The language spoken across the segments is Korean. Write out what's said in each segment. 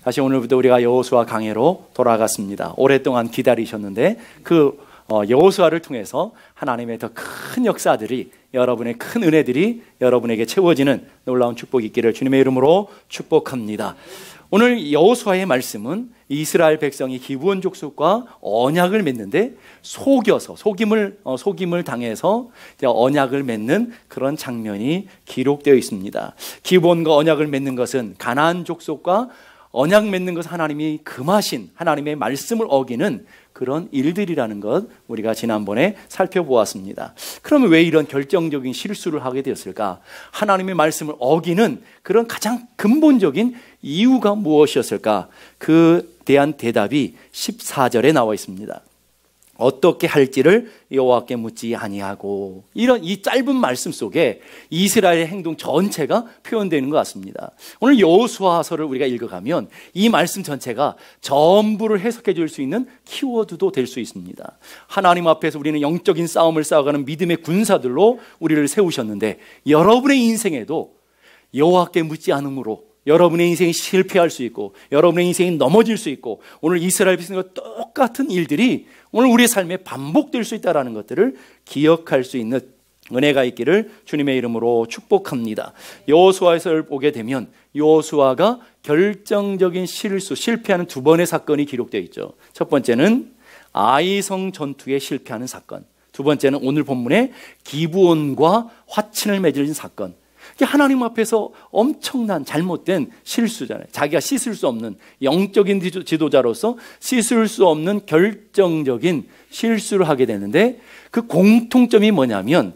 다시 오늘부터 우리가 여호수아 강해로 돌아갔습니다. 오랫동안 기다리셨는데 그 여호수아를 통해서 하나님의 더 큰 역사들이, 여러분의 큰 은혜들이 여러분에게 채워지는 놀라운 축복이 있기를 주님의 이름으로 축복합니다. 오늘 여호수아의 말씀은 이스라엘 백성이 기브온 족속과 언약을 맺는데 속임을 당해서 언약을 맺는 그런 장면이 기록되어 있습니다. 기브온과 언약을 맺는 것은 가나안 족속과 언약 맺는 것은 하나님이 금하신 하나님의 말씀을 어기는 그런 일들이라는 것 우리가 지난번에 살펴보았습니다. 그러면 왜 이런 결정적인 실수를 하게 되었을까? 하나님의 말씀을 어기는 그런 가장 근본적인 이유가 무엇이었을까? 그 대한 대답이 14절에 나와 있습니다. 어떻게 할지를 여호와께 묻지 아니하고, 이런 이 짧은 말씀 속에 이스라엘의 행동 전체가 표현되는 것 같습니다. 오늘 여호수아서를 우리가 읽어가면 이 말씀 전체가 전부를 해석해 줄 수 있는 키워드도 될 수 있습니다. 하나님 앞에서 우리는 영적인 싸움을 싸워가는 믿음의 군사들로 우리를 세우셨는데, 여러분의 인생에도 여호와께 묻지 않음으로 여러분의 인생이 실패할 수 있고 여러분의 인생이 넘어질 수 있고, 오늘 이스라엘 백성과 똑같은 일들이 오늘 우리의 삶에 반복될 수 있다는 것들을 기억할 수 있는 은혜가 있기를 주님의 이름으로 축복합니다. 여호수아서를 보게 되면 여호수아가 결정적인 실패하는 두 번의 사건이 기록되어 있죠. 첫 번째는 아이성 전투에 실패하는 사건, 두 번째는 오늘 본문의 기브온과 화친을 맺은 사건. 하나님 앞에서 엄청난 잘못된 실수잖아요. 자기가 씻을 수 없는, 영적인 지도자로서 씻을 수 없는 결정적인 실수를 하게 되는데, 그 공통점이 뭐냐면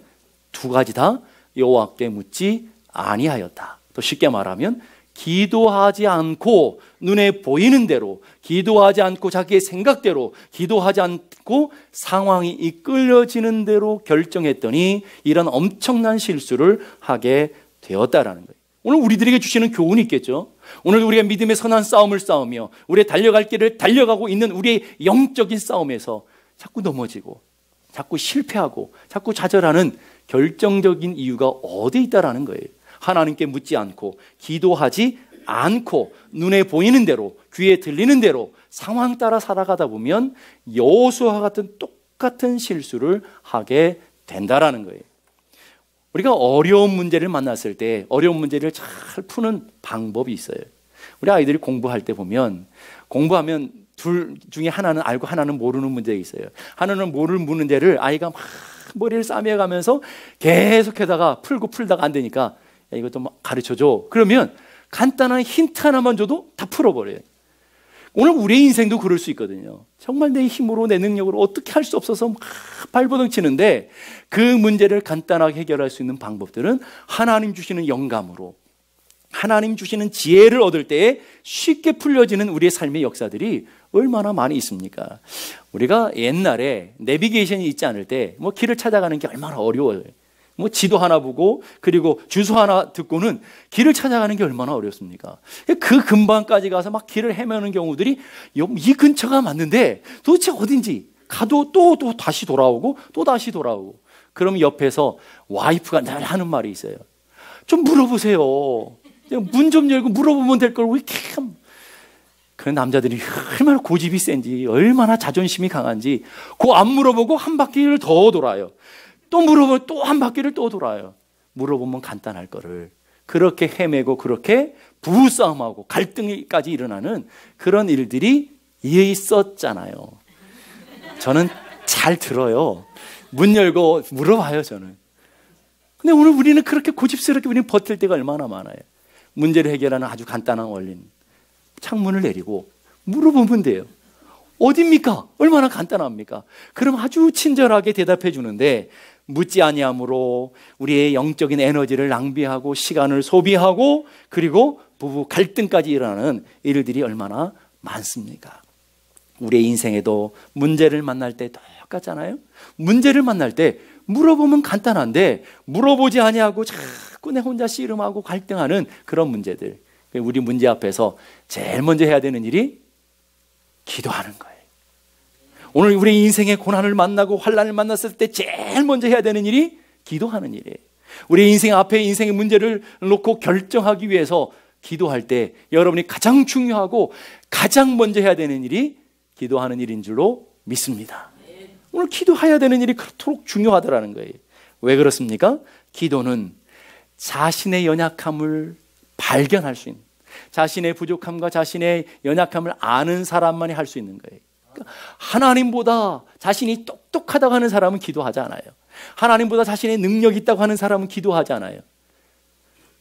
두 가지 다 여호와께 묻지 아니하였다. 또 쉽게 말하면 기도하지 않고 눈에 보이는 대로, 기도하지 않고 자기의 생각대로, 기도하지 않고 상황이 이끌려지는 대로 결정했더니 이런 엄청난 실수를 하게 되었다라는 거예요. 오늘 우리들에게 주시는 교훈이 있겠죠. 오늘 우리가 믿음의 선한 싸움을 싸우며 우리의 달려갈 길을 달려가고 있는 우리의 영적인 싸움에서 자꾸 넘어지고 자꾸 실패하고 자꾸 좌절하는 결정적인 이유가 어디에 있다라는 거예요. 하나님께 묻지 않고 기도하지 않고 눈에 보이는 대로, 귀에 들리는 대로 상황 따라 살아가다 보면 여호수아와 같은 똑같은 실수를 하게 된다라는 거예요. 우리가 어려운 문제를 만났을 때 어려운 문제를 잘 푸는 방법이 있어요. 우리 아이들이 공부할 때 보면, 공부하면 둘 중에 하나는 알고 하나는 모르는 문제가 있어요. 하나는 모르는 문제를 아이가 막 머리를 싸매가면서 계속해다가 풀다가 안 되니까, 야, 이것 좀 가르쳐줘. 그러면 간단한 힌트 하나만 줘도 다 풀어버려요. 오늘 우리의 인생도 그럴 수 있거든요. 정말 내 힘으로, 내 능력으로 어떻게 할 수 없어서 막 발버둥 치는데, 그 문제를 간단하게 해결할 수 있는 방법들은 하나님 주시는 영감으로, 하나님 주시는 지혜를 얻을 때에 쉽게 풀려지는 우리의 삶의 역사들이 얼마나 많이 있습니까? 우리가 옛날에 내비게이션이 있지 않을 때 길을 찾아가는 게 얼마나 어려워요. 지도 하나 보고 그리고 주소 하나 듣고는 길을 찾아가는 게 얼마나 어렵습니까? 그 근방까지 가서 막 길을 헤매는 경우들이, 이 근처가 맞는데 도대체 어딘지 가도 또 다시 돌아오고 또 다시 돌아오고. 그럼 옆에서 와이프가 늘 하는 말이 있어요. 좀 물어보세요. 문 좀 열고 물어보면 될 걸 왜 이렇게. 그 남자들이 얼마나 고집이 센지, 얼마나 자존심이 강한지 안 물어보고 한 바퀴를 더 돌아요. 또 물어보면 또 한 바퀴를 또 돌아요. 물어보면 간단할 거를 그렇게 헤매고 그렇게 부부싸움하고 갈등까지 일어나는 그런 일들이 있었잖아요. 저는 잘 들어요. 문 열고 물어봐요, 저는. 근데 오늘 우리는 그렇게 고집스럽게 우리는 버틸 때가 얼마나 많아요. 문제를 해결하는 아주 간단한 원리는 창문을 내리고 물어보면 돼요. 어딥니까? 얼마나 간단합니까? 그럼 아주 친절하게 대답해 주는데, 묻지 아니함으로 우리의 영적인 에너지를 낭비하고 시간을 소비하고 그리고 부부 갈등까지 일어나는 일들이 얼마나 많습니까? 우리의 인생에도 문제를 만날 때 똑같잖아요. 문제를 만날 때 물어보면 간단한데 물어보지 아니하고 자꾸 내 혼자 씨름하고 갈등하는 그런 문제들. 우리 문제 앞에서 제일 먼저 해야 되는 일이 기도하는 거예요. 오늘 우리 인생의 고난을 만나고 환난을 만났을 때 제일 먼저 해야 되는 일이 기도하는 일이에요. 우리 인생 앞에 인생의 문제를 놓고 결정하기 위해서 기도할 때 여러분이 가장 중요하고 가장 먼저 해야 되는 일이 기도하는 일인 줄로 믿습니다. 오늘 기도해야 되는 일이 그렇도록 중요하더라는 거예요. 왜 그렇습니까? 기도는 자신의 연약함을 발견할 수 있는, 자신의 부족함과 자신의 연약함을 아는 사람만이 할 수 있는 거예요. 그러니까 하나님보다 자신이 똑똑하다고 하는 사람은 기도하지 않아요. 하나님보다 자신의 능력이 있다고 하는 사람은 기도하지 않아요.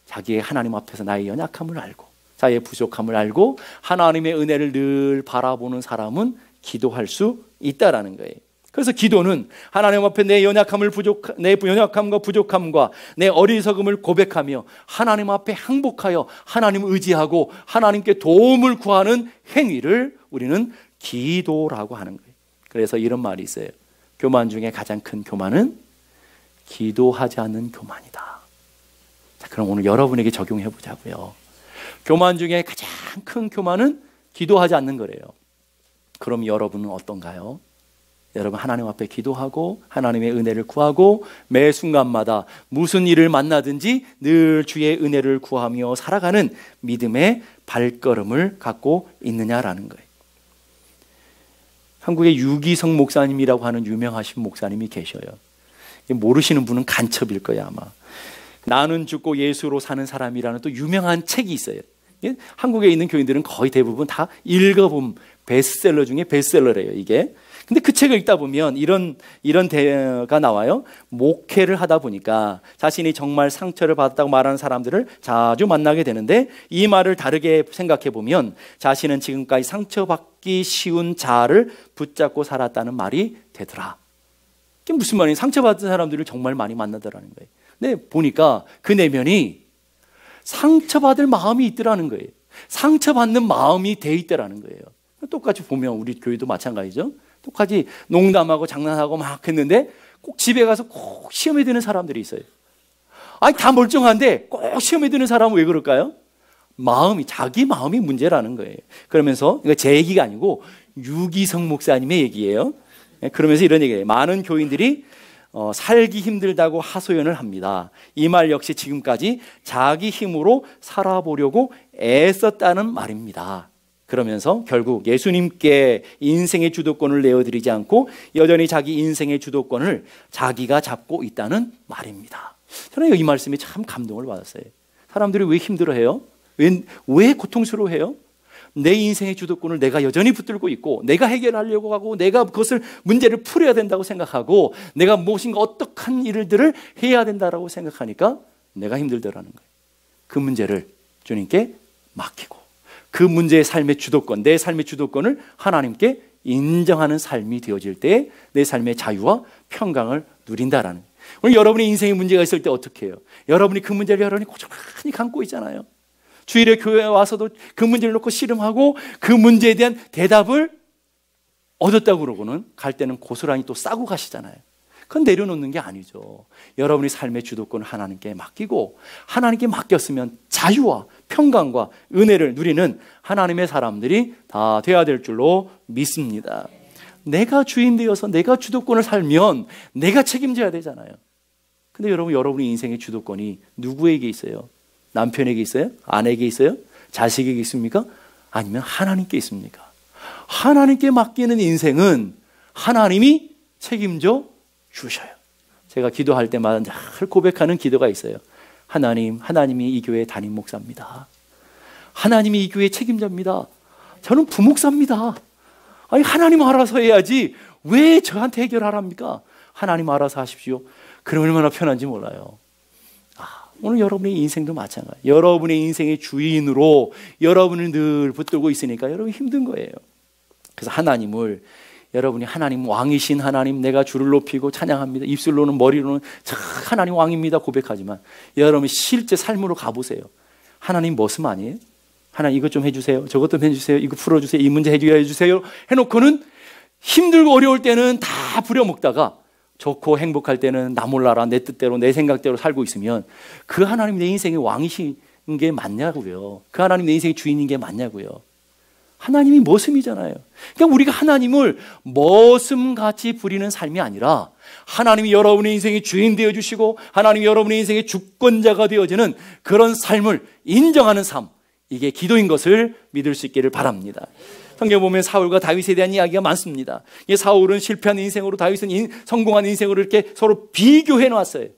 자기의 하나님 앞에서 나의 연약함을 알고 자기의 부족함을 알고 하나님의 은혜를 늘 바라보는 사람은 기도할 수 있다라는 거예요. 그래서 기도는 하나님 앞에 내 연약함과 부족함과 내 어리석음을 고백하며 하나님 앞에 항복하여 하나님을 의지하고 하나님께 도움을 구하는 행위를 우리는 기도라고 하는 거예요. 그래서 이런 말이 있어요. 교만 중에 가장 큰 교만은 기도하지 않는 교만이다. 자, 그럼 오늘 여러분에게 적용해 보자고요. 교만 중에 가장 큰 교만은 기도하지 않는 거래요. 그럼 여러분은 어떤가요? 여러분 하나님 앞에 기도하고 하나님의 은혜를 구하고 매 순간마다 무슨 일을 만나든지 늘 주의 은혜를 구하며 살아가는 믿음의 발걸음을 갖고 있느냐라는 거예요. 한국의 유기성 목사님이라고 하는 유명하신 목사님이 계셔요. 모르시는 분은 간첩일 거예요 아마. 나는 죽고 예수로 사는 사람이라는 또 유명한 책이 있어요. 한국에 있는 교인들은 거의 대부분 다 읽어본 베스트셀러 중에 베스트셀러래요 이게. 근데 그 책을 읽다 보면 이런 대가 나와요. 목회를 하다 보니까 자신이 정말 상처를 받았다고 말하는 사람들을 자주 만나게 되는데 이 말을 다르게 생각해 보면 자신은 지금까지 상처받기 쉬운 자아를 붙잡고 살았다는 말이 되더라. 이게 무슨 말이에요? 상처받은 사람들을 정말 많이 만나더라는 거예요. 근데 보니까 그 내면이 상처받을 마음이 있더라는 거예요. 상처받는 마음이 돼 있더라는 거예요. 똑같이 보면 우리 교회도 마찬가지죠. 똑같이 농담하고 장난하고 막 했는데 꼭 집에 가서 꼭 시험에 드는 사람들이 있어요. 아니 다 멀쩡한데 꼭 시험에 드는 사람은 왜 그럴까요? 자기 마음이 문제라는 거예요. 그러면서 이거 제 얘기가 아니고 유기성 목사님의 얘기예요. 그러면서 이런 얘기예요. 많은 교인들이 살기 힘들다고 하소연을 합니다. 이 말 역시 지금까지 자기 힘으로 살아보려고 애썼다는 말입니다. 그러면서 결국 예수님께 인생의 주도권을 내어드리지 않고 여전히 자기 인생의 주도권을 자기가 잡고 있다는 말입니다. 저는 이 말씀에 참 감동을 받았어요. 사람들이 왜 힘들어해요? 왜 고통스러워해요? 내 인생의 주도권을 내가 여전히 붙들고 있고 내가 해결하려고 하고 내가 그것을 문제를 풀어야 된다고 생각하고 내가 무엇인가 어떡한 일들을 해야 된다고 생각하니까 내가 힘들더라는 거예요. 그 문제를 주님께 맡기고 그 문제의 삶의 주도권, 내 삶의 주도권을 하나님께 인정하는 삶이 되어질 때 내 삶의 자유와 평강을 누린다라는 거예요. 오늘 여러분의 인생에 문제가 있을 때 어떻게 해요? 여러분이 그 문제를 여러분이 고스란히 감고 있잖아요. 주일에 교회에 와서도 그 문제를 놓고 씨름하고 그 문제에 대한 대답을 얻었다고 그러고는 갈 때는 고스란히 또 싸고 가시잖아요. 그건 내려놓는 게 아니죠. 여러분이 삶의 주도권을 하나님께 맡기고 하나님께 맡겼으면 자유와 평강과 은혜를 누리는 하나님의 사람들이 다 돼야 될 줄로 믿습니다. 내가 주인 되어서 내가 주도권을 살면 내가 책임져야 되잖아요. 근데 여러분의 인생의 주도권이 누구에게 있어요? 남편에게 있어요? 아내에게 있어요? 자식에게 있습니까? 아니면 하나님께 있습니까? 하나님께 맡기는 인생은 하나님이 책임져 주셔요. 제가 기도할 때마다 늘 고백하는 기도가 있어요. 하나님이 이 교회의 담임 목사입니다. 하나님이 이 교회의 책임자입니다. 저는 부목사입니다. 아니 하나님 알아서 해야지 왜 저한테 해결하랍니까? 하나님 알아서 하십시오. 그럼 얼마나 편한지 몰라요. 오늘 여러분의 인생도 마찬가지. 여러분의 인생의 주인으로 여러분을 늘 붙들고 있으니까 여러분 힘든 거예요. 그래서 여러분이 하나님 왕이신 하나님 내가 주를 높이고 찬양합니다. 입술로는 머리로는 하나님 왕입니다 고백하지만 여러분 실제 삶으로 가보세요. 하나님 머슴 아니에요? 하나님 이것 좀 해주세요. 저것 좀 해주세요. 이거 풀어주세요. 이 문제 해주세요. 해놓고는 힘들고 어려울 때는 다 부려먹다가 좋고 행복할 때는 나 몰라라 내 뜻대로 내 생각대로 살고 있으면 그 하나님 내 인생의 왕이신 게 맞냐고요. 그 하나님 내 인생의 주인인 게 맞냐고요. 하나님이 머슴이잖아요. 그러니까 우리가 하나님을 머슴같이 부리는 삶이 아니라 하나님이 여러분의 인생의 주인 되어주시고 하나님이 여러분의 인생의 주권자가 되어지는 그런 삶을 인정하는 삶, 이게 기도인 것을 믿을 수 있기를 바랍니다. 성경 보면 사울과 다윗에 대한 이야기가 많습니다. 사울은 실패한 인생으로, 다윗은 성공한 인생으로 이렇게 서로 비교해 놨어요.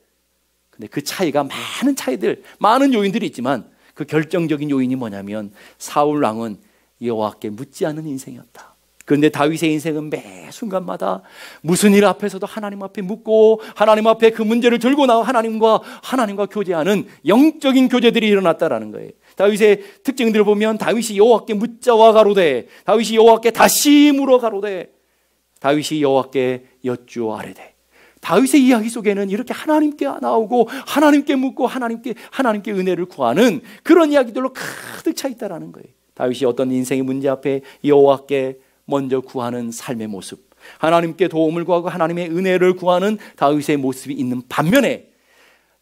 근데 그 차이가 많은 차이들, 많은 요인들이 있지만 그 결정적인 요인이 뭐냐면 사울 왕은 여호와께 묻지 않는 인생이었다. 그런데 다윗의 인생은 매 순간마다 무슨 일 앞에서도 하나님 앞에 묻고 하나님 앞에 그 문제를 들고 나와 하나님과 교제하는 영적인 교제들이 일어났다라는 거예요. 다윗의 특징들을 보면 다윗이 여호와께 묻자와 가로되, 다윗이 여호와께 다시 물어 가로되, 다윗이 여호와께 여쭈어 아뢰되. 다윗의 이야기 속에는 이렇게 하나님께 나오고 하나님께 묻고 하나님께 은혜를 구하는 그런 이야기들로 가득 차 있다라는 거예요. 다윗이 어떤 인생의 문제 앞에 여호와께 먼저 구하는 삶의 모습, 하나님께 도움을 구하고 하나님의 은혜를 구하는 다윗의 모습이 있는 반면에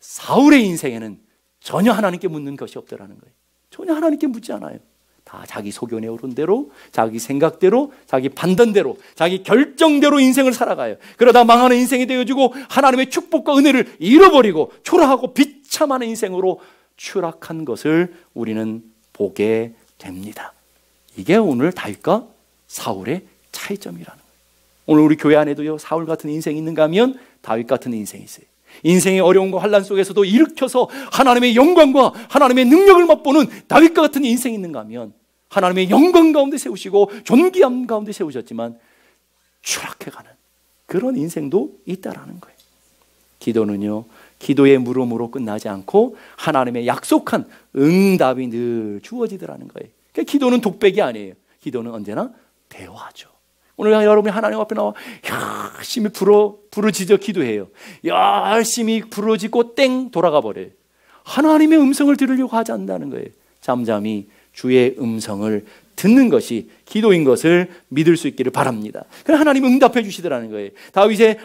사울의 인생에는 전혀 하나님께 묻는 것이 없더라는 거예요. 전혀 하나님께 묻지 않아요. 다 자기 소견에 오른 대로, 자기 생각대로, 자기 판단대로, 자기 결정대로 인생을 살아가요. 그러다 망하는 인생이 되어지고 하나님의 축복과 은혜를 잃어버리고 초라하고 비참한 인생으로 추락한 것을 우리는 보게 됩니다. 이게 오늘 다윗과 사울의 차이점이라는 거예요. 오늘 우리 교회 안에도요, 사울 같은 인생이 있는가 하면 다윗 같은 인생이 있어요. 인생의 어려움과 환난 속에서도 일으켜서 하나님의 영광과 하나님의 능력을 맛보는 다윗과 같은 인생이 있는가 하면 하나님의 영광 가운데 세우시고 존귀함 가운데 세우셨지만 추락해가는 그런 인생도 있다라는 거예요. 기도는요, 기도의 물음으로 끝나지 않고 하나님의 약속한 응답이 늘 주어지더라는 거예요. 그러니까 기도는 독백이 아니에요. 기도는 언제나 대화죠. 오늘 여러분이 하나님 앞에 나와 열심히 부르짖어 기도해요. 열심히 부르짖고 땡 돌아가 버려요. 하나님의 음성을 들으려고 하지 않는다는 거예요. 잠잠히 주의 음성을 듣는 것이 기도인 것을 믿을 수 있기를 바랍니다. 그럼 하나님 응답해 주시더라는 거예요. 다윗이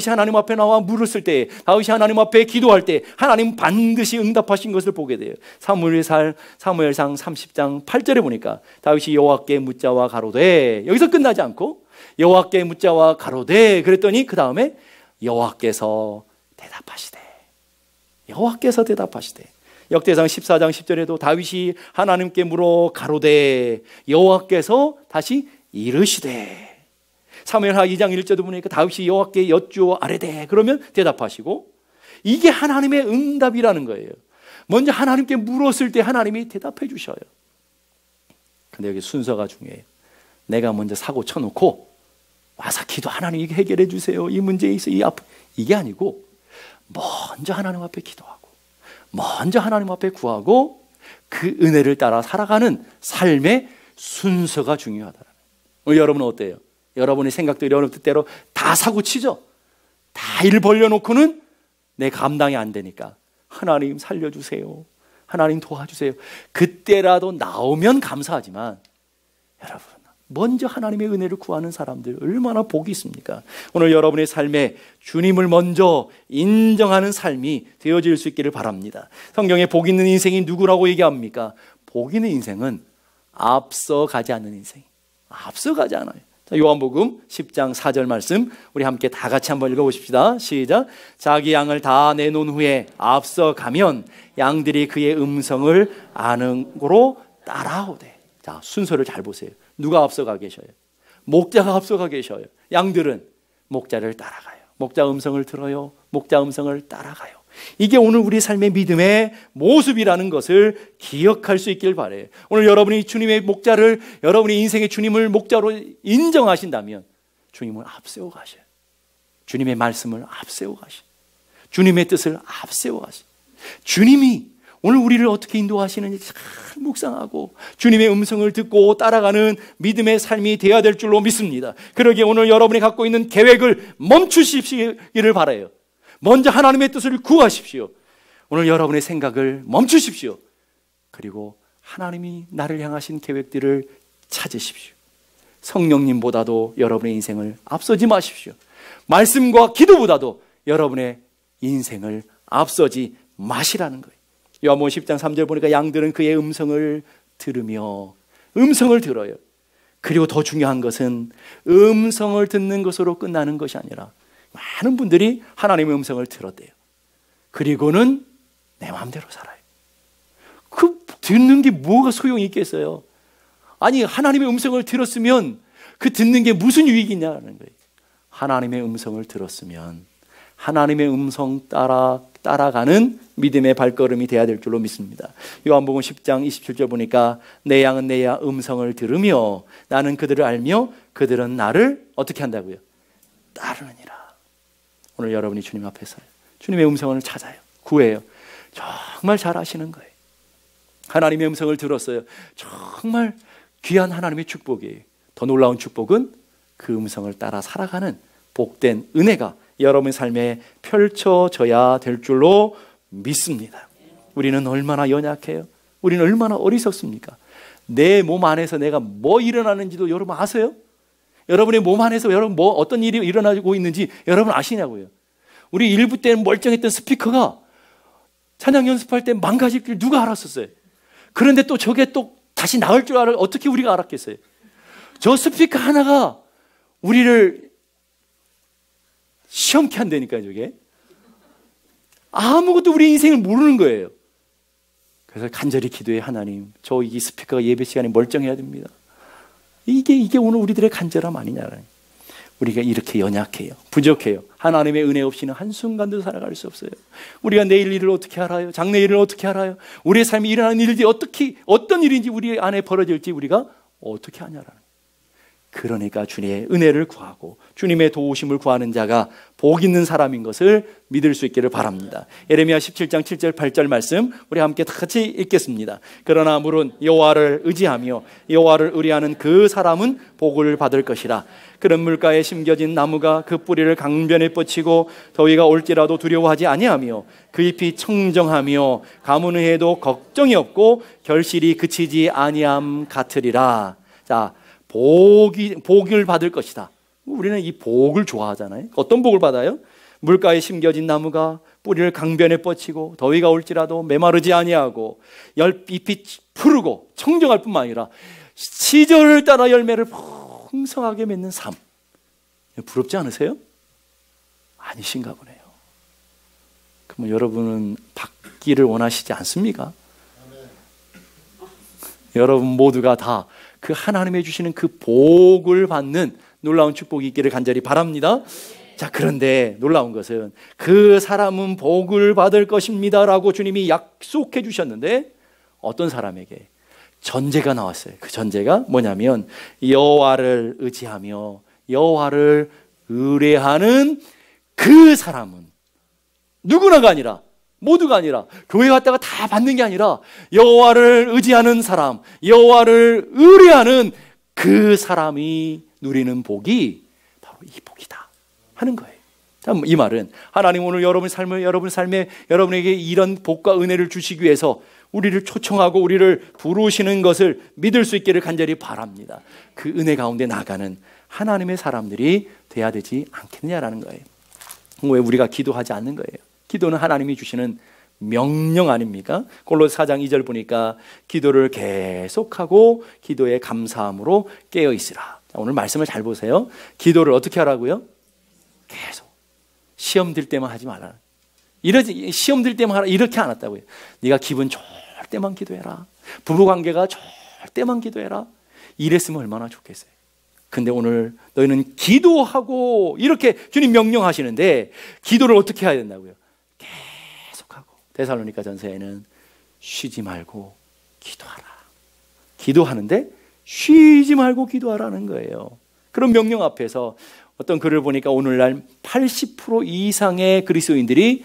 하나님 앞에 나와 물었을 때, 다윗이 하나님 앞에 기도할 때 하나님 반드시 응답하신 것을 보게 돼요. 사무엘상 30장 8절에 보니까 다윗이 여호와께 묻자와 가로되, 여기서 끝나지 않고 여호와께 묻자와 가로되 그랬더니 그 다음에 여호와께서 대답하시되, 여호와께서 대답하시되. 역대상 14장 10절에도 다윗이 하나님께 물어 가로되 여호와께서 다시 이르시되. 사무엘하 2장 1절도 보니까 다윗이 여호와께 여쭈어 아뢰되 그러면 대답하시고. 이게 하나님의 응답이라는 거예요. 먼저 하나님께 물었을 때 하나님이 대답해 주셔요. 근데 여기 순서가 중요해요. 내가 먼저 사고 쳐놓고 와서 기도, 하나님 이게 해결해 주세요, 이 문제에 있어, 이게 아니고 먼저 하나님 앞에 기도하고 먼저 하나님 앞에 구하고 그 은혜를 따라 살아가는 삶의 순서가 중요하다. 오늘 여러분은 어때요? 여러분의 생각들이 어느 때로 다 사고치죠? 다 일 벌려놓고는 내 감당이 안 되니까 하나님 살려주세요, 하나님 도와주세요. 그때라도 나오면 감사하지만 여러분, 먼저 하나님의 은혜를 구하는 사람들 얼마나 복이 있습니까? 오늘 여러분의 삶에 주님을 먼저 인정하는 삶이 되어질 수 있기를 바랍니다. 성경에 복 있는 인생이 누구라고 얘기합니까? 복 있는 인생은 앞서가지 않는 인생, 앞서가지 않아요. 자, 요한복음 10장 4절 말씀 우리 함께 다 같이 한번 읽어보십시다. 시작. 자기 양을 다 내놓은 후에 앞서가면 양들이 그의 음성을 아는 고로 따라오되. 자, 순서를 잘 보세요. 누가 앞서가 계셔요? 목자가 앞서가 계셔요. 양들은 목자를 따라가요. 목자 음성을 들어요. 목자 음성을 따라가요. 이게 오늘 우리 삶의 믿음의 모습이라는 것을 기억할 수 있길 바라요. 오늘 여러분이 주님의 목자를, 여러분의 인생의 주님을 목자로 인정하신다면 주님을 앞세워 가셔요. 주님의 말씀을 앞세워 가셔요. 주님의 뜻을 앞세워 가셔요. 주님이 오늘 우리를 어떻게 인도하시는지 잘 묵상하고 주님의 음성을 듣고 따라가는 믿음의 삶이 되어야 될 줄로 믿습니다. 그러기에 오늘 여러분이 갖고 있는 계획을 멈추시기를 바라요. 먼저 하나님의 뜻을 구하십시오. 오늘 여러분의 생각을 멈추십시오. 그리고 하나님이 나를 향하신 계획들을 찾으십시오. 성령님보다도 여러분의 인생을 앞서지 마십시오. 말씀과 기도보다도 여러분의 인생을 앞서지 마시라는 거예요. 요한복음 10장 3절 보니까 양들은 그의 음성을 들으며, 음성을 들어요. 그리고 더 중요한 것은 음성을 듣는 것으로 끝나는 것이 아니라 많은 분들이 하나님의 음성을 들었대요. 그리고는 내 마음대로 살아요. 그 듣는 게 뭐가 소용이 있겠어요? 아니, 하나님의 음성을 들었으면 그 듣는 게 무슨 유익이냐는 거예요. 하나님의 음성을 들었으면 하나님의 음성 따라가는 믿음의 발걸음이 돼야 될 줄로 믿습니다. 요한복음 10장 27절 보니까 내 양은 내 음성을 들으며 나는 그들을 알며 그들은 나를 어떻게 한다고요? 따르느니라. 오늘 여러분이 주님 앞에서 주님의 음성을 찾아요. 구해요. 정말 잘 아시는 거예요. 하나님의 음성을 들었어요. 정말 귀한 하나님의 축복이에요. 더 놀라운 축복은 그 음성을 따라 살아가는 복된 은혜가 여러분의 삶에 펼쳐져야 될 줄로 믿습니다. 우리는 얼마나 연약해요? 우리는 얼마나 어리석습니까? 내 몸 안에서 내가 뭐 일어나는지도 여러분 아세요? 여러분의 몸 안에서 여러분 뭐 어떤 일이 일어나고 있는지 여러분 아시냐고요? 우리 일부 때는 멀쩡했던 스피커가 찬양 연습할 때 망가질 줄 누가 알았었어요? 그런데 또 저게 또 다시 나을 줄 어떻게 우리가 알았겠어요? 저 스피커 하나가 우리를 시험케 한다니까요, 저게. 아무것도 우리 인생을 모르는 거예요. 그래서 간절히 기도해. 하나님, 저 이 스피커가 예배 시간에 멀쩡해야 됩니다. 이게 오늘 우리들의 간절함 아니냐라는. 우리가 이렇게 연약해요. 부족해요. 하나님의 은혜 없이는 한순간도 살아갈 수 없어요. 우리가 내일 일을 어떻게 알아요? 장래일을 어떻게 알아요? 우리의 삶에 일어나는 일들이 어떤 일인지 우리 안에 벌어질지 우리가 어떻게 하냐라는. 그러니까 주님의 은혜를 구하고 주님의 도우심을 구하는 자가 복 있는 사람인 것을 믿을 수 있기를 바랍니다. 예레미야 17장 7절 8절 말씀 우리 함께 다 같이 읽겠습니다. 그러나 물은 여호와를 의지하며 여호와를 의뢰하는 그 사람은 복을 받을 것이라. 그런 물가에 심겨진 나무가 그 뿌리를 강변에 뻗치고 더위가 올지라도 두려워하지 아니하며 그 잎이 청정하며 가뭄을 해도 걱정이 없고 결실이 그치지 아니함 같으리라. 자, 복을 받을 것이다. 우리는 이 복을 좋아하잖아요. 어떤 복을 받아요? 물가에 심겨진 나무가 뿌리를 강변에 뻗치고 더위가 올지라도 메마르지 아니하고 잎이 푸르고 청정할 뿐만 아니라 시절을 따라 열매를 풍성하게 맺는 삶. 부럽지 않으세요? 아니신가 보네요. 그럼 여러분은 받기를 원하시지 않습니까? 여러분 모두가 다 그 하나님의 주시는 그 복을 받는 놀라운 축복이 있기를 간절히 바랍니다. 자, 그런데 놀라운 것은 그 사람은 복을 받을 것입니다 라고 주님이 약속해 주셨는데 어떤 사람에게? 전제가 나왔어요. 그 전제가 뭐냐면 여호와를 의지하며 여호와를 의뢰하는 그 사람은 누구나가 아니라 모두가 아니라 교회 갔다가 다 받는 게 아니라 여호와를 의지하는 사람, 여호와를 의뢰하는 그 사람이 누리는 복이 바로 이 복이다 하는 거예요. 이 말은 하나님 오늘 여러분 삶에 여러분에게 이런 복과 은혜를 주시기 위해서 우리를 초청하고 우리를 부르시는 것을 믿을 수 있기를 간절히 바랍니다. 그 은혜 가운데 나가는 하나님의 사람들이 돼야 되지 않겠느냐라는 거예요. 왜 우리가 기도하지 않는 거예요? 기도는 하나님이 주시는 명령 아닙니까? 골로새 4장 2절 보니까 기도를 계속하고 기도에 감사함으로 깨어 있으라. 오늘 말씀을 잘 보세요. 기도를 어떻게 하라고요? 계속. 시험 들 때만 하지 말라. 시험 들 때만 하라. 이렇게 안 했다고요. 네가 기분 좋을 때만 기도해라. 부부관계가 좋을 때만 기도해라. 이랬으면 얼마나 좋겠어요. 근데 오늘 너희는 기도하고 이렇게 주님 명령하시는데 기도를 어떻게 해야 된다고요? 계속하고. 데살로니가 전서에는 쉬지 말고 기도하라. 기도하는데 쉬지 말고 기도하라는 거예요. 그런 명령 앞에서 어떤 글을 보니까 오늘날 80% 이상의 그리스도인들이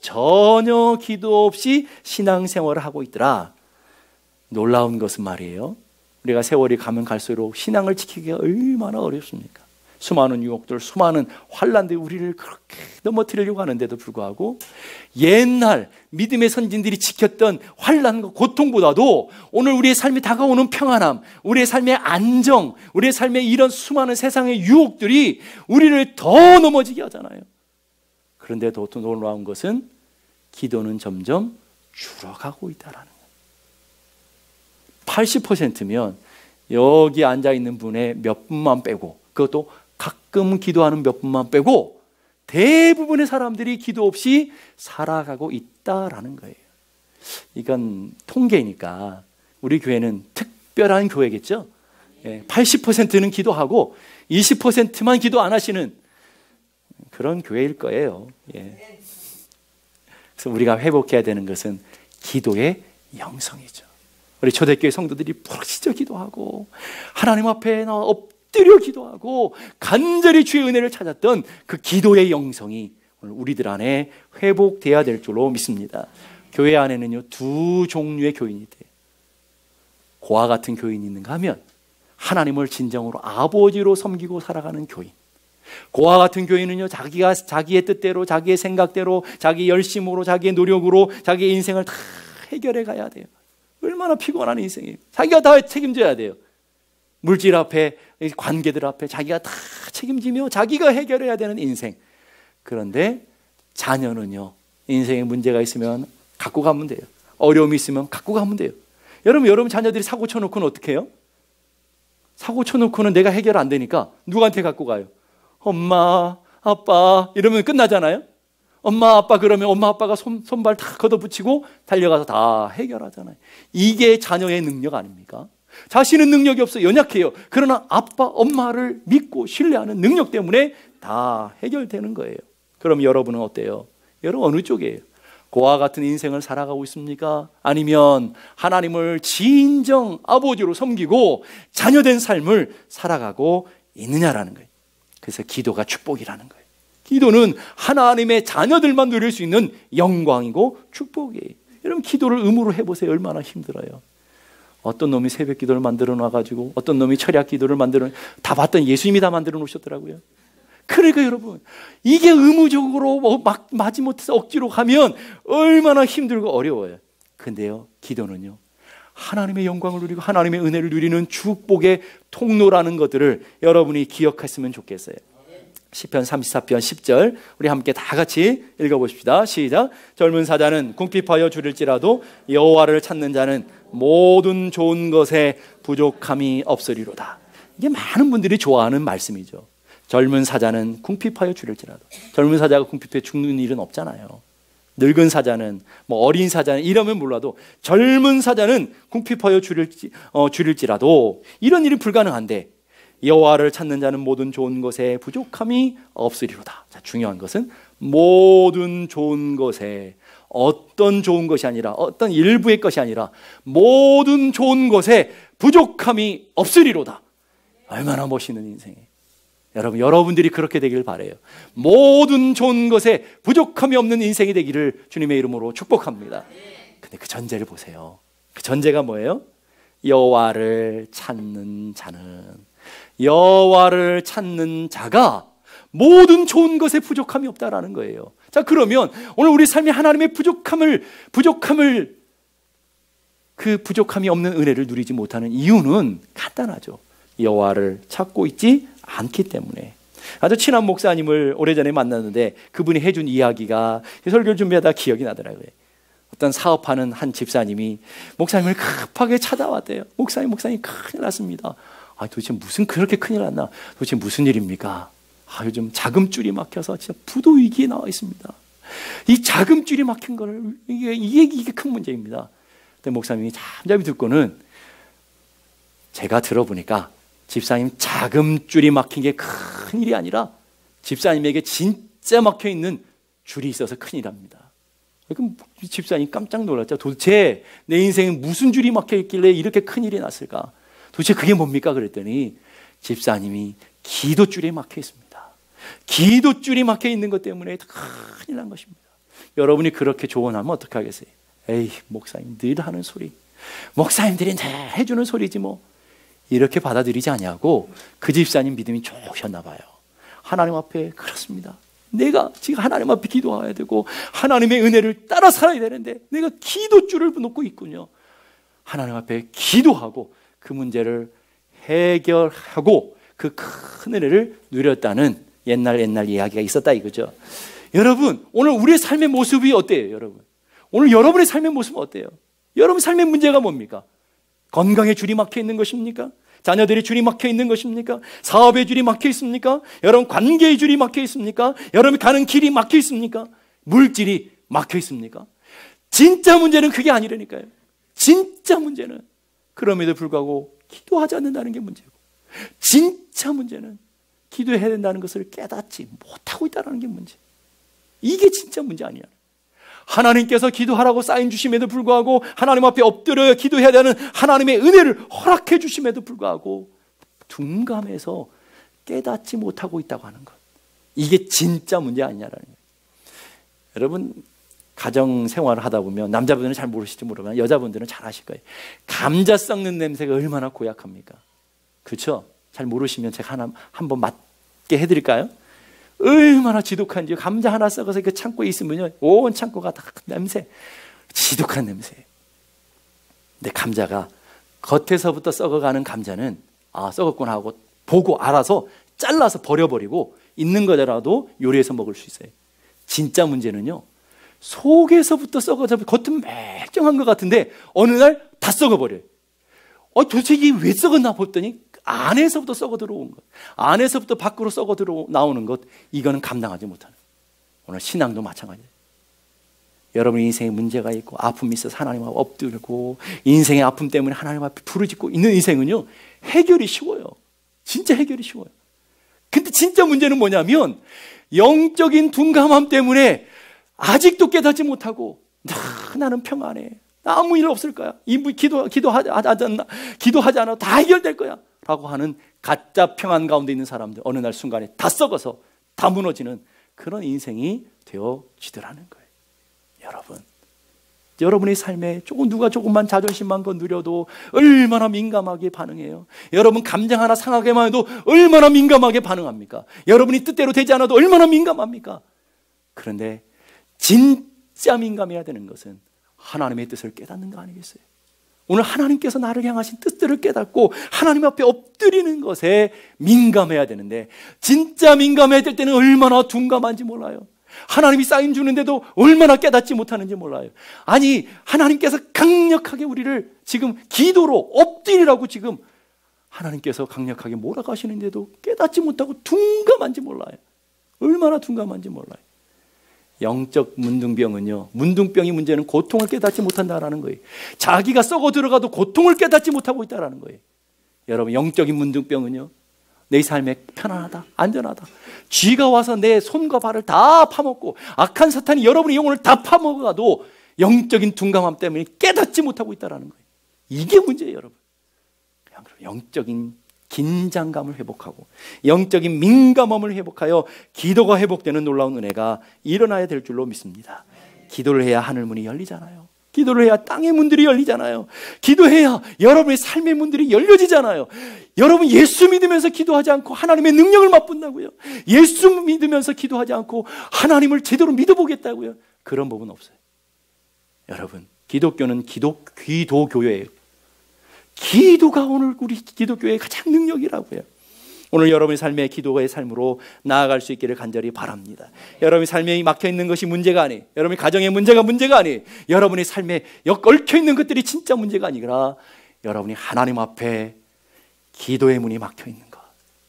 전혀 기도 없이 신앙생활을 하고 있더라. 놀라운 것은 말이에요. 우리가 세월이 가면 갈수록 신앙을 지키기가 얼마나 어렵습니까? 수많은 유혹들, 수많은 환난들이 우리를 그렇게 넘어뜨리려고 하는데도 불구하고 옛날 믿음의 선진들이 지켰던 환난과 고통보다도 오늘 우리의 삶에 다가오는 평안함, 우리의 삶의 안정, 우리의 삶의 이런 수많은 세상의 유혹들이 우리를 더 넘어지게 하잖아요. 그런데 더 놀라운 것은 기도는 점점 줄어가고 있다라는 거예요. 80%면 여기 앉아있는 분의 몇 분만 빼고, 그것도 가끔 기도하는 몇 분만 빼고 대부분의 사람들이 기도 없이 살아가고 있다라는 거예요. 이건 통계니까 우리 교회는 특별한 교회겠죠. 80%는 기도하고 20%만 기도 안 하시는 그런 교회일 거예요. 그래서 우리가 회복해야 되는 것은 기도의 영성이죠. 우리 초대교회 성도들이 부르짖어 기도하고 하나님 앞에 나와 엎드려 기도하고 간절히 주의 은혜를 찾았던 그 기도의 영성이 오늘 우리들 안에 회복돼야 될 줄로 믿습니다. 교회 안에는요, 두 종류의 교인이 돼요. 고와 같은 교인이 있는가 하면 하나님을 진정으로 아버지로 섬기고 살아가는 교인. 고와 같은 교인은요, 자기가 자기의 뜻대로, 자기의 생각대로, 자기 열심으로, 자기의 노력으로 자기의 인생을 다 해결해 가야 돼요. 얼마나 피곤한 인생이에요. 자기가 다 책임져야 돼요. 물질 앞에, 관계들 앞에 자기가 다 책임지며 자기가 해결해야 되는 인생. 그런데 자녀는요, 인생에 문제가 있으면 갖고 가면 돼요. 어려움이 있으면 갖고 가면 돼요. 여러분 자녀들이 사고 쳐놓고는 어떻게 해요? 사고 쳐놓고는 내가 해결 안 되니까 누구한테 갖고 가요? 엄마, 아빠 이러면 끝나잖아요. 엄마, 아빠 그러면 엄마, 아빠가 손발 다 걷어붙이고 달려가서 다 해결하잖아요. 이게 자녀의 능력 아닙니까? 자신은 능력이 없어 연약해요. 그러나 아빠, 엄마를 믿고 신뢰하는 능력 때문에 다 해결되는 거예요. 그럼 여러분은 어때요? 여러분 어느 쪽이에요? 고와 같은 인생을 살아가고 있습니까? 아니면 하나님을 진정 아버지로 섬기고 자녀된 삶을 살아가고 있느냐라는 거예요. 그래서 기도가 축복이라는 거예요. 기도는 하나님의 자녀들만 누릴 수 있는 영광이고 축복이에요. 여러분 기도를 의무로 해보세요. 얼마나 힘들어요. 어떤 놈이 새벽 기도를 만들어 놔가지고 어떤 놈이 철야 기도를 만들어 다 봤더니 예수님이 다 만들어 놓으셨더라고요. 그러니까 여러분 이게 의무적으로 마지못해서 억지로 가면 얼마나 힘들고 어려워요. 근데요 기도는요 하나님의 영광을 누리고 하나님의 은혜를 누리는 축복의 통로라는 것들을 여러분이 기억했으면 좋겠어요. 시편 34편 10절 우리 함께 다 같이 읽어보십시다. 시작. 젊은 사자는 궁핍하여 줄일지라도 여호와를 찾는 자는 모든 좋은 것에 부족함이 없으리로다. 이게 많은 분들이 좋아하는 말씀이죠. 젊은 사자는 궁핍하여 줄일지라도. 젊은 사자가 궁핍해 죽는 일은 없잖아요. 늙은 사자는 어린 사자는 이러면 몰라도 젊은 사자는 궁핍하여 줄일지라도 이런 일이 불가능한데 여호와를 찾는 자는 모든 좋은 것에 부족함이 없으리로다. 자, 중요한 것은 모든 좋은 것에 어떤 좋은 것이 아니라 어떤 일부의 것이 아니라 모든 좋은 것에 부족함이 없으리로다. 얼마나 멋있는 인생이에요. 여러분들이 그렇게 되기를 바라요. 모든 좋은 것에 부족함이 없는 인생이 되기를 주님의 이름으로 축복합니다. 근데 그 전제를 보세요. 그 전제가 뭐예요? 여호와를 찾는 자가 모든 좋은 것에 부족함이 없다라는 거예요. 자, 그러면 오늘 우리 삶이 하나님의 그 부족함이 없는 은혜를 누리지 못하는 이유는 간단하죠. 여호와를 찾고 있지 않기 때문에. 아주 친한 목사님을 오래전에 만났는데 그분이 해준 이야기가 설교를 준비하다 기억이 나더라고요. 어떤 사업하는 한 집사님이 목사님을 급하게 찾아왔대요. 목사님 큰일 났습니다. 도대체 무슨 그렇게 큰일 났나? 도대체 무슨 일입니까? 요즘 자금줄이 막혀서 진짜 부도 위기에 나와 있습니다. 이 자금줄이 막힌 거를 이게 큰 문제입니다. 근데 목사님이 잠잠히 듣고는 제가 들어보니까 집사님 자금줄이 막힌 게 큰일이 아니라 집사님에게 진짜 막혀 있는 줄이 있어서 큰일입니다. 그럼 집사님 깜짝 놀랐죠. 도대체 내 인생에 무슨 줄이 막혀 있길래 이렇게 큰일이 났을까? 도대체 그게 뭡니까? 그랬더니 집사님이 기도줄에 막혀 있습니다. 기도줄이 막혀 있는 것 때문에 큰일 난 것입니다. 여러분이 그렇게 조언하면 어떻게 하겠어요? 에이, 목사님 늘 하는 소리, 목사님들이 늘 해주는 소리지 뭐. 이렇게 받아들이지 않냐고. 그 집사님 믿음이 좋으셨나 봐요. 하나님 앞에 그렇습니다. 내가 지금 하나님 앞에 기도해야 되고 하나님의 은혜를 따라 살아야 되는데 내가 기도줄을 놓고 있군요. 하나님 앞에 기도하고 그 문제를 해결하고 그 큰 은혜를 누렸다는 옛날 이야기가 있었다 이거죠. 여러분 오늘 우리의 삶의 모습이 어때요? 여러분 오늘 여러분의 삶의 모습은 어때요? 여러분 삶의 문제가 뭡니까? 건강에 줄이 막혀 있는 것입니까? 자녀들이 줄이 막혀 있는 것입니까? 사업의 줄이 막혀 있습니까? 여러분 관계의 줄이 막혀 있습니까? 여러분이 가는 길이 막혀 있습니까? 물질이 막혀 있습니까? 진짜 문제는 그게 아니라니까요. 진짜 문제는 그럼에도 불구하고 기도하지 않는다는 게 문제고, 진짜 문제는 기도해야 된다는 것을 깨닫지 못하고 있다는 게 문제. 이게 진짜 문제 아니야. 하나님께서 기도하라고 사인 주심에도 불구하고, 하나님 앞에 엎드려 기도해야 되는 하나님의 은혜를 허락해 주심에도 불구하고 둔감해서 깨닫지 못하고 있다고 하는 것, 이게 진짜 문제 아니냐라는 거예요. 여러분, 가정 생활을 하다 보면, 남자분들은 잘 모르실지 모르지만 여자분들은 잘 아실 거예요. 감자 썩는 냄새가 얼마나 고약합니까? 그렇죠? 잘 모르시면 제가 하나 한번 맡게 해드릴까요? 얼마나 지독한지. 감자 하나 썩어서 그 창고에 있으면요, 온 창고가 다 냄새, 지독한 냄새. 근데 감자가 겉에서부터 썩어가는 감자는 썩었구나 하고 보고 알아서 잘라서 버려버리고 있는 거라도 요리해서 먹을 수 있어요. 진짜 문제는요, 속에서부터 썩어져, 겉은 멀쩡한 것 같은데 어느 날 다 썩어버려요. 도대체 이게 왜 썩었나 봤더니 안에서부터 썩어 들어온 것, 안에서부터 밖으로 썩어 나오는 것, 이거는 감당하지 못하는. 오늘 신앙도 마찬가지예요. 여러분 인생에 문제가 있고 아픔이 있어서 하나님 앞에 엎드리고 인생의 아픔 때문에 하나님 앞에 부르짖고 있는 인생은요, 해결이 쉬워요. 진짜 해결이 쉬워요. 근데 진짜 문제는 뭐냐면, 영적인 둔감함 때문에 아직도 깨닫지 못하고, 나는 평안해, 아무 일 없을 거야, 기도하지 않아도 다 해결될 거야 라고 하는 가짜 평안 가운데 있는 사람들, 어느 날 순간에 다 썩어서 다 무너지는 그런 인생이 되어지더라는 거예요. 여러분의 삶에 누가 조금만 자존심만 건드려도 얼마나 민감하게 반응해요. 여러분 감정 하나 상하게만 해도 얼마나 민감하게 반응합니까? 여러분이 뜻대로 되지 않아도 얼마나 민감합니까? 그런데 진짜 민감해야 되는 것은 하나님의 뜻을 깨닫는 거 아니겠어요? 오늘 하나님께서 나를 향하신 뜻들을 깨닫고 하나님 앞에 엎드리는 것에 민감해야 되는데, 진짜 민감해야 될 때는 얼마나 둔감한지 몰라요. 하나님이 사인 주는데도 얼마나 깨닫지 못하는지 몰라요. 아니, 하나님께서 강력하게 우리를 지금 기도로 엎드리라고 지금 하나님께서 강력하게 뭐라고 하시는데도 깨닫지 못하고 둔감한지 몰라요. 얼마나 둔감한지 몰라요. 영적 문둥병은요, 문둥병이 문제는 고통을 깨닫지 못한다라는 거예요. 자기가 썩어 들어가도 고통을 깨닫지 못하고 있다라는 거예요. 여러분, 영적인 문둥병은요, 내 삶에 편안하다, 안전하다, 쥐가 와서 내 손과 발을 다 파먹고 악한 사탄이 여러분의 영혼을 다 파먹어가도 영적인 둔감함 때문에 깨닫지 못하고 있다는 거예요. 이게 문제예요, 여러분. 영적인 긴장감을 회복하고 영적인 민감함을 회복하여 기도가 회복되는 놀라운 은혜가 일어나야 될 줄로 믿습니다. 기도를 해야 하늘 문이 열리잖아요. 기도를 해야 땅의 문들이 열리잖아요. 기도해야 여러분의 삶의 문들이 열려지잖아요. 여러분, 예수 믿으면서 기도하지 않고 하나님의 능력을 맛본다고요? 예수 믿으면서 기도하지 않고 하나님을 제대로 믿어보겠다고요? 그런 부분 없어요. 여러분, 기독교는 기도교회예요. 기도가 오늘 우리 기독교의 가장 능력이라고요. 오늘 여러분의 삶의 기도의 삶으로 나아갈 수 있기를 간절히 바랍니다. 여러분의 삶에 막혀있는 것이 문제가 아니, 여러분의 가정의 문제가 아니, 여러분의 삶에 얽혀있는 것들이 진짜 문제가 아니라 여러분이 하나님 앞에 기도의 문이 막혀있는 것,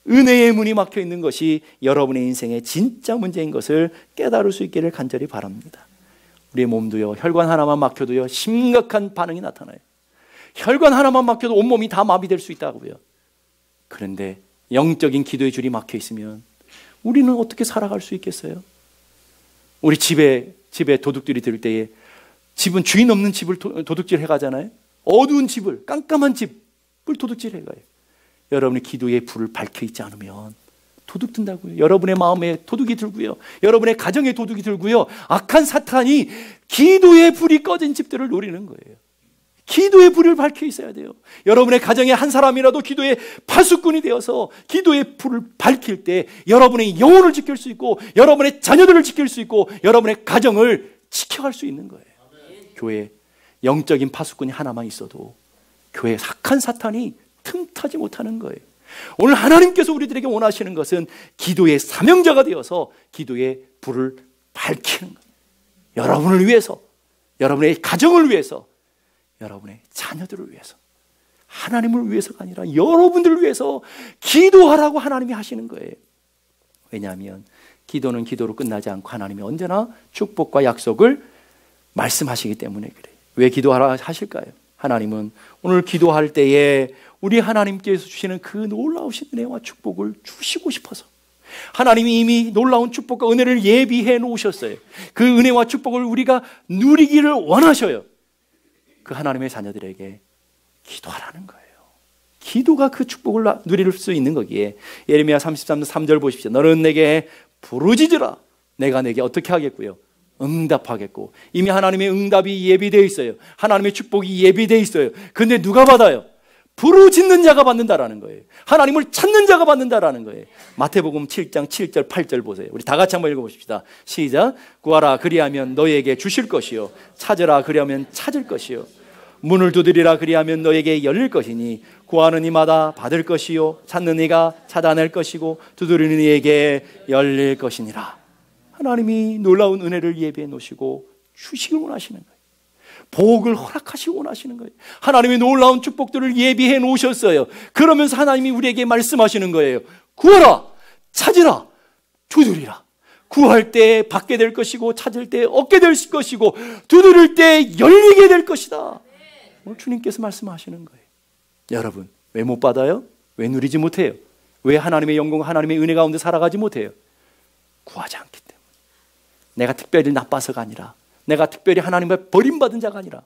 은혜의 문이 막혀있는 것이 여러분의 인생의 진짜 문제인 것을 깨달을 수 있기를 간절히 바랍니다. 우리의 몸도요, 혈관 하나만 막혀도요, 심각한 반응이 나타나요. 혈관 하나만 막혀도 온몸이 다 마비될 수 있다고요. 그런데 영적인 기도의 줄이 막혀 있으면 우리는 어떻게 살아갈 수 있겠어요? 우리 집에 도둑들이 들 때에, 집은 주인 없는 집을 도둑질 해가잖아요. 어두운 집을, 깜깜한 집을 도둑질 해가요. 여러분의 기도의 불을 밝혀 있지 않으면 도둑 든다고요. 여러분의 마음에 도둑이 들고요, 여러분의 가정에 도둑이 들고요, 악한 사탄이 기도의 불이 꺼진 집들을 노리는 거예요. 기도의 불을 밝혀 있어야 돼요. 여러분의 가정에 한 사람이라도 기도의 파수꾼이 되어서 기도의 불을 밝힐 때 여러분의 영혼을 지킬 수 있고 여러분의 자녀들을 지킬 수 있고 여러분의 가정을 지켜갈 수 있는 거예요. 교회에 영적인 파수꾼이 하나만 있어도 교회에 악한 사탄이 틈타지 못하는 거예요. 오늘 하나님께서 우리들에게 원하시는 것은 기도의 사명자가 되어서 기도의 불을 밝히는 거예요. 여러분을 위해서, 여러분의 가정을 위해서, 여러분의 자녀들을 위해서, 하나님을 위해서가 아니라 여러분들을 위해서 기도하라고 하나님이 하시는 거예요. 왜냐하면 기도는 기도로 끝나지 않고 하나님이 언제나 축복과 약속을 말씀하시기 때문에 그래요. 왜 기도하라 하실까요? 하나님은 오늘 기도할 때에 우리 하나님께서 주시는 그 놀라우신 은혜와 축복을 주시고 싶어서, 하나님이 이미 놀라운 축복과 은혜를 예비해 놓으셨어요. 그 은혜와 축복을 우리가 누리기를 원하셔요. 그 하나님의 자녀들에게 기도하라는 거예요. 기도가 그 축복을 누릴 수 있는 거기에, 예레미야 33장 3절 보십시오. 너는 내게 부르짖으라. 내가 내게 어떻게 하겠고요? 응답하겠고. 이미 하나님의 응답이 예비되어 있어요. 하나님의 축복이 예비되어 있어요. 근데 누가 받아요? 부르짖는 자가 받는다라는 거예요. 하나님을 찾는 자가 받는다라는 거예요. 마태복음 7장 7절 8절 보세요. 우리 다 같이 한번 읽어보십시다. 시작. 구하라 그리하면 너희에게 주실 것이요, 찾으라 그리하면 찾을 것이요, 문을 두드리라 그리하면 너에게 열릴 것이니, 구하는 이마다 받을 것이요, 찾는 이가 찾아낼 것이고, 두드리는 이에게 열릴 것이니라. 하나님이 놀라운 은혜를 예비해 놓으시고 주시길 원하시는 거예요. 복을 허락하시고 원하시는 거예요. 하나님의 놀라운 축복들을 예비해 놓으셨어요. 그러면서 하나님이 우리에게 말씀하시는 거예요. 구하라, 찾으라, 두드리라. 구할 때 받게 될 것이고, 찾을 때 얻게 될 것이고, 두드릴 때 열리게 될 것이다. 오늘 주님께서 말씀하시는 거예요. 여러분, 왜 못 받아요? 왜 누리지 못해요? 왜 하나님의 영광, 하나님의 은혜 가운데 살아가지 못해요? 구하지 않기 때문에. 내가 특별히 나빠서가 아니라, 내가 특별히 하나님의 버림받은 자가 아니라,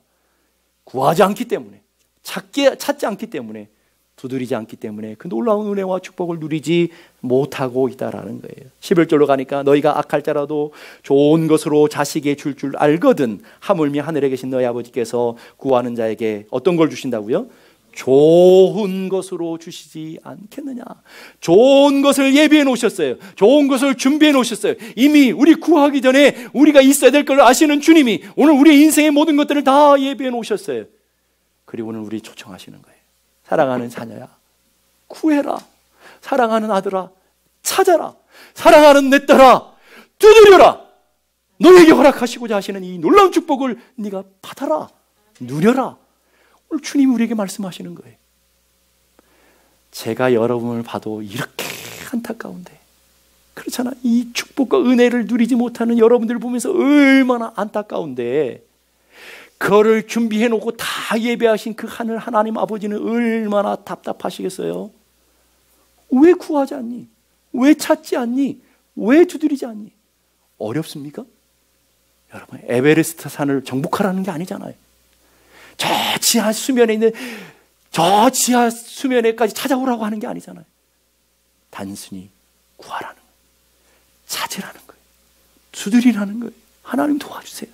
구하지 않기 때문에, 찾지 않기 때문에, 두드리지 않기 때문에 그 놀라운 은혜와 축복을 누리지 못하고 있다라는 거예요. 11절로 가니까 너희가 악할 자라도 좋은 것으로 자식에게 줄 줄 알거든 하물며 하늘에 계신 너희 아버지께서 구하는 자에게 어떤 걸 주신다고요? 좋은 것으로 주시지 않겠느냐. 좋은 것을 예비해 놓으셨어요. 좋은 것을 준비해 놓으셨어요. 이미 우리 구하기 전에 우리가 있어야 될 걸 아시는 주님이 오늘 우리 인생의 모든 것들을 다 예비해 놓으셨어요. 그리고 오늘 우리 초청하시는 거예요. 사랑하는 자녀야, 구해라. 사랑하는 아들아, 찾아라. 사랑하는 내 딸아, 두드려라. 너에게 허락하시고자 하시는 이 놀라운 축복을 네가 받아라, 누려라. 오늘 주님이 우리에게 말씀하시는 거예요. 제가 여러분을 봐도 이렇게 안타까운데, 그렇잖아. 이 축복과 은혜를 누리지 못하는 여러분들을 보면서 얼마나 안타까운데, 그거를 준비해 놓고 다 예배하신 그 하늘 하나님 아버지는 얼마나 답답하시겠어요? 왜 구하지 않니? 왜 찾지 않니? 왜 두드리지 않니? 어렵습니까? 여러분, 에베레스트 산을 정복하라는 게 아니잖아요. 저 지하 수면에 있는 저 지하 수면에까지 찾아오라고 하는 게 아니잖아요. 단순히 구하라는 거예요. 찾으라는 거예요. 두드리라는 거예요. 하나님 도와주세요.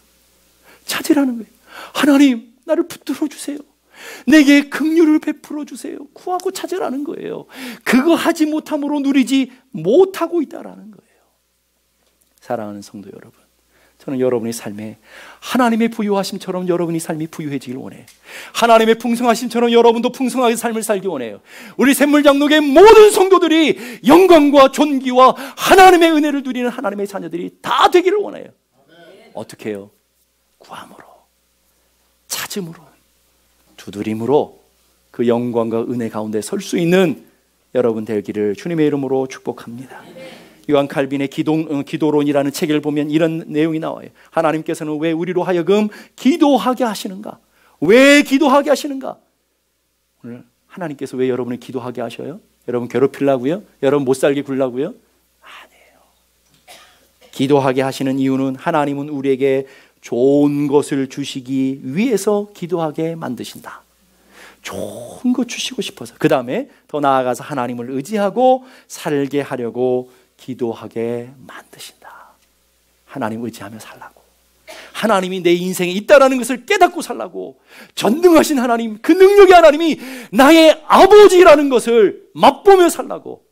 찾으라는 거예요. 하나님, 나를 붙들어 주세요. 내게 긍휼을 베풀어 주세요. 구하고 찾으라는 거예요. 그거 하지 못함으로 누리지 못하고 있다라는 거예요. 사랑하는 성도 여러분, 저는 여러분의 삶에 하나님의 부유하심처럼 여러분의 삶이 부유해지길 원해요. 하나님의 풍성하심처럼 여러분도 풍성하게 삶을 살기 원해요. 우리 샘물장로교의 모든 성도들이 영광과 존귀와 하나님의 은혜를 누리는 하나님의 자녀들이 다 되기를 원해요. 어떻게 해요? 구함으로, 찾음으로, 두드림으로 그 영광과 은혜 가운데 설 수 있는 여러분 되기를 주님의 이름으로 축복합니다. 요한 칼빈의 기도론이라는 책을 보면 이런 내용이 나와요. 하나님께서는 왜 우리로 하여금 기도하게 하시는가? 왜 기도하게 하시는가? 오늘 하나님께서 왜 여러분을 기도하게 하셔요? 여러분 괴롭히려고요? 여러분 못 살게 굴려고요? 아니에요. 기도하게 하시는 이유는 하나님은 우리에게 좋은 것을 주시기 위해서 기도하게 만드신다. 좋은 것 주시고 싶어서, 그 다음에 더 나아가서 하나님을 의지하고 살게 하려고 기도하게 만드신다. 하나님 의지하며 살라고, 하나님이 내 인생에 있다라는 것을 깨닫고 살라고, 전능하신 하나님, 그 능력의 하나님이 나의 아버지라는 것을 맛보며 살라고,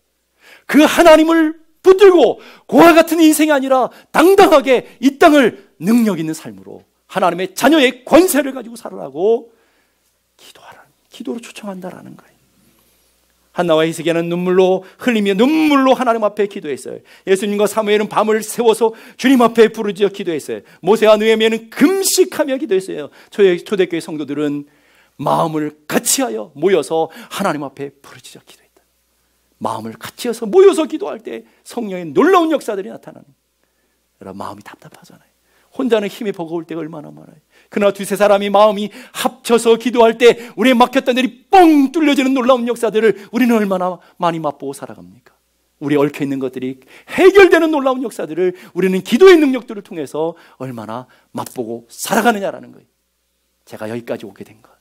그 하나님을 붙들고 고아 같은 인생이 아니라 당당하게 이 땅을 능력 있는 삶으로 하나님의 자녀의 권세를 가지고 살아라고 기도로 초청한다라는 거예요. 한나와 히스기야는 눈물로 흘리며 눈물로 하나님 앞에 기도했어요. 예수님과 사무엘은 밤을 세워서 주님 앞에 부르짖어 기도했어요. 모세와 느헤미야는 금식하며 기도했어요. 초대교회 성도들은 마음을 같이하여 모여서 하나님 앞에 부르짖어 기도했다. 마음을 같이해서 모여서 기도할 때 성령의 놀라운 역사들이 나타나는, 여러분 마음이 답답하잖아요. 혼자는 힘이 버거울 때가 얼마나 많아요. 그러나 두세 사람이 마음이 합쳐서 기도할 때 우리의 막혔던 일이 뻥 뚫려지는 놀라운 역사들을 우리는 얼마나 많이 맛보고 살아갑니까? 우리 얽혀있는 것들이 해결되는 놀라운 역사들을 우리는 기도의 능력들을 통해서 얼마나 맛보고 살아가느냐라는 거예요. 제가 여기까지 오게 된 것,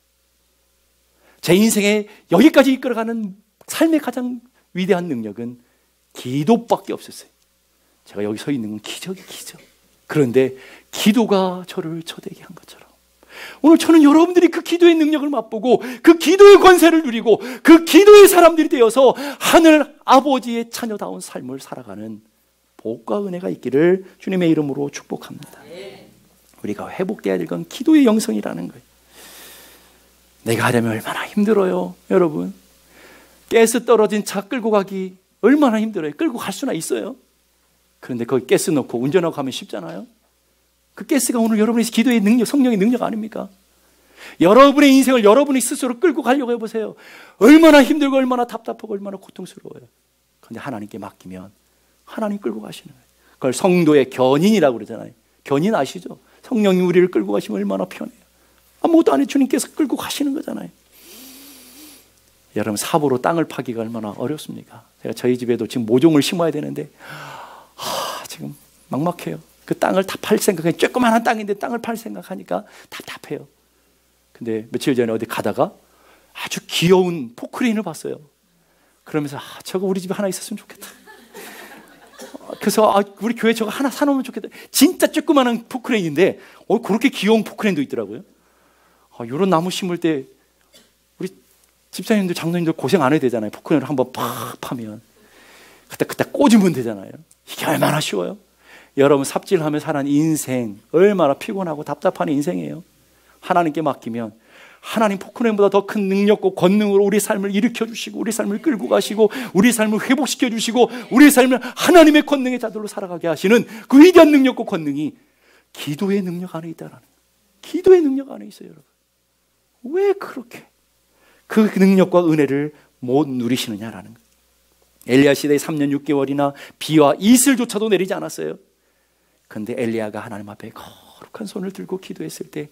제 인생에 여기까지 이끌어가는 삶의 가장 위대한 능력은 기도밖에 없었어요. 제가 여기 서 있는 건 기적이 기적. 그런데 기도가 저를 초대하게 한 것처럼 오늘 저는 여러분들이 그 기도의 능력을 맛보고 그 기도의 권세를 누리고 그 기도의 사람들이 되어서 하늘 아버지의 자녀다운 삶을 살아가는 복과 은혜가 있기를 주님의 이름으로 축복합니다. 우리가 회복돼야 될 건 기도의 영성이라는 거예요. 내가 하려면 얼마나 힘들어요. 여러분, 가스 떨어진 차 끌고 가기 얼마나 힘들어요. 끌고 갈 수나 있어요. 그런데 거기 가스 넣고 운전하고 가면 쉽잖아요. 그 가스가 오늘 여러분의 기도의 능력, 성령의 능력 아닙니까? 여러분의 인생을 여러분이 스스로 끌고 가려고 해보세요. 얼마나 힘들고 얼마나 답답하고 얼마나 고통스러워요. 그런데 하나님께 맡기면 하나님 끌고 가시는 거예요. 그걸 성도의 견인이라고 그러잖아요. 견인 아시죠? 성령이 우리를 끌고 가시면 얼마나 편해요. 아무것도 안 해 주님께서 끌고 가시는 거잖아요. 여러분, 삽으로 땅을 파기가 얼마나 어렵습니까? 제가 저희 집에도 지금 모종을 심어야 되는데 지금 막막해요. 그 땅을 다 팔 생각해. 조그만한 땅인데 땅을 팔 생각하니까 답답해요. 근데 며칠 전에 어디 가다가 아주 귀여운 포크레인을 봤어요. 그러면서 저거 우리 집에 하나 있었으면 좋겠다. 그래서 우리 교회 저거 하나 사놓으면 좋겠다. 진짜 조그만한 포크레인인데 그렇게 귀여운 포크레인도 있더라고요. 이런 나무 심을 때 우리 집사님들, 장로님들 고생 안 해도 되잖아요. 포크레인을 한번 팍 파면 그때 꽂으면 되잖아요. 이게 얼마나 쉬워요. 여러분, 삽질하며 사는 인생 얼마나 피곤하고 답답한 인생이에요. 하나님께 맡기면 하나님 포크레인보다 더 큰 능력과 권능으로 우리 삶을 일으켜주시고 우리 삶을 끌고 가시고 우리 삶을 회복시켜 주시고 우리 삶을 하나님의 권능의 자들로 살아가게 하시는 그 위대한 능력과 권능이 기도의 능력 안에 있다라는 거예요. 기도의 능력 안에 있어요. 여러분, 왜 그렇게 그 능력과 은혜를 못 누리시느냐라는 거예요. 엘리야 시대에 3년 6개월이나 비와 이슬조차도 내리지 않았어요. 그런데 엘리야가 하나님 앞에 거룩한 손을 들고 기도했을 때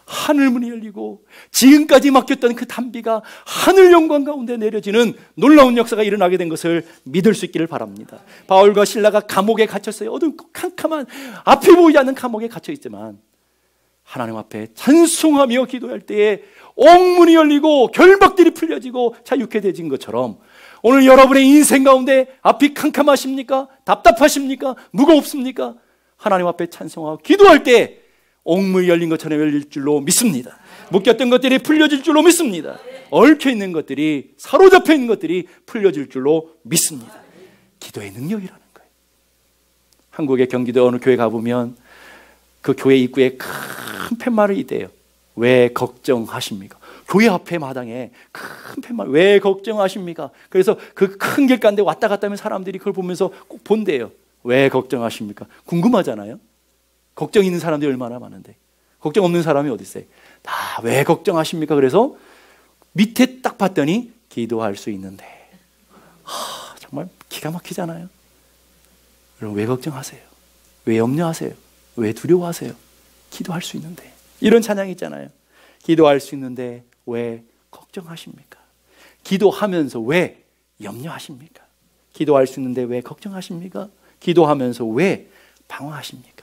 하늘문이 열리고 지금까지 막혔던 그 단비가 하늘 영광 가운데 내려지는 놀라운 역사가 일어나게 된 것을 믿을 수 있기를 바랍니다. 바울과 실라가 감옥에 갇혔어요. 어둡고 캄캄한 앞이 보이지 않는 감옥에 갇혀 있지만 하나님 앞에 찬송하며 기도할 때에 옥문이 열리고 결박들이 풀려지고 자유케 되진 것처럼 오늘 여러분의 인생 가운데 앞이 캄캄하십니까? 답답하십니까? 무겁습니까? 하나님 앞에 찬송하고 기도할 때 옥문이 열린 것처럼 열릴 줄로 믿습니다. 묶였던 것들이 풀려질 줄로 믿습니다. 얽혀있는 것들이, 사로잡혀 있는 것들이 풀려질 줄로 믿습니다. 기도의 능력이라는 거예요. 한국의 경기도 어느 교회 가보면 그 교회 입구에 큰 팻말이 있대요. 왜 걱정하십니까? 교회 앞에 마당에 큰 팻말, 왜 걱정하십니까? 그래서 그 큰 길가인데 왔다 갔다 하면 사람들이 그걸 보면서 꼭 본대요. 왜 걱정하십니까? 궁금하잖아요. 걱정 있는 사람들이 얼마나 많은데 걱정 없는 사람이 어디 있어요? 다 왜 걱정하십니까? 그래서 밑에 딱 봤더니 기도할 수 있는데 정말 기가 막히잖아요. 여러분, 왜 걱정하세요? 왜 염려하세요? 왜 두려워하세요? 기도할 수 있는데. 이런 찬양이 있잖아요. 기도할 수 있는데 왜 걱정하십니까? 기도하면서 왜 염려하십니까? 기도할 수 있는데 왜 걱정하십니까? 기도하면서 왜 방황하십니까?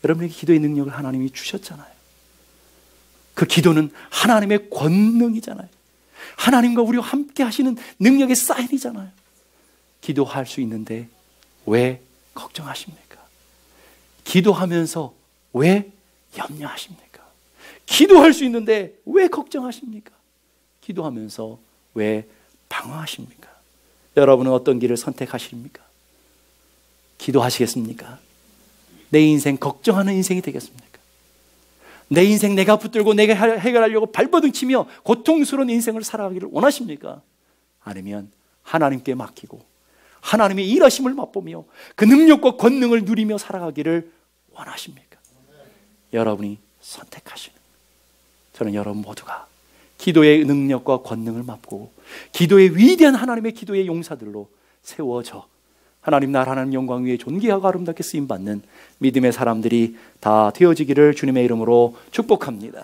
여러분에게 기도의 능력을 하나님이 주셨잖아요. 그 기도는 하나님의 권능이잖아요. 하나님과 우리와 함께 하시는 능력의 사인이잖아요. 기도할 수 있는데 왜 걱정하십니까? 기도하면서 왜 염려하십니까? 기도할 수 있는데 왜 걱정하십니까? 기도하면서 왜 방황하십니까? 여러분은 어떤 길을 선택하십니까? 기도하시겠습니까? 내 인생 걱정하는 인생이 되겠습니까? 내 인생 내가 붙들고 내가 해결하려고 발버둥치며 고통스러운 인생을 살아가기를 원하십니까? 아니면 하나님께 맡기고 하나님의 일하심을 맛보며 그 능력과 권능을 누리며 살아가기를 원하십니까? 여러분이 선택하시는, 저는 여러분 모두가 기도의 능력과 권능을 맛보고 기도의 위대한 하나님의 기도의 용사들로 세워져 하나님 나라 하나님 영광 위에 존귀하고 아름답게 쓰임받는 믿음의 사람들이 다 되어지기를 주님의 이름으로 축복합니다.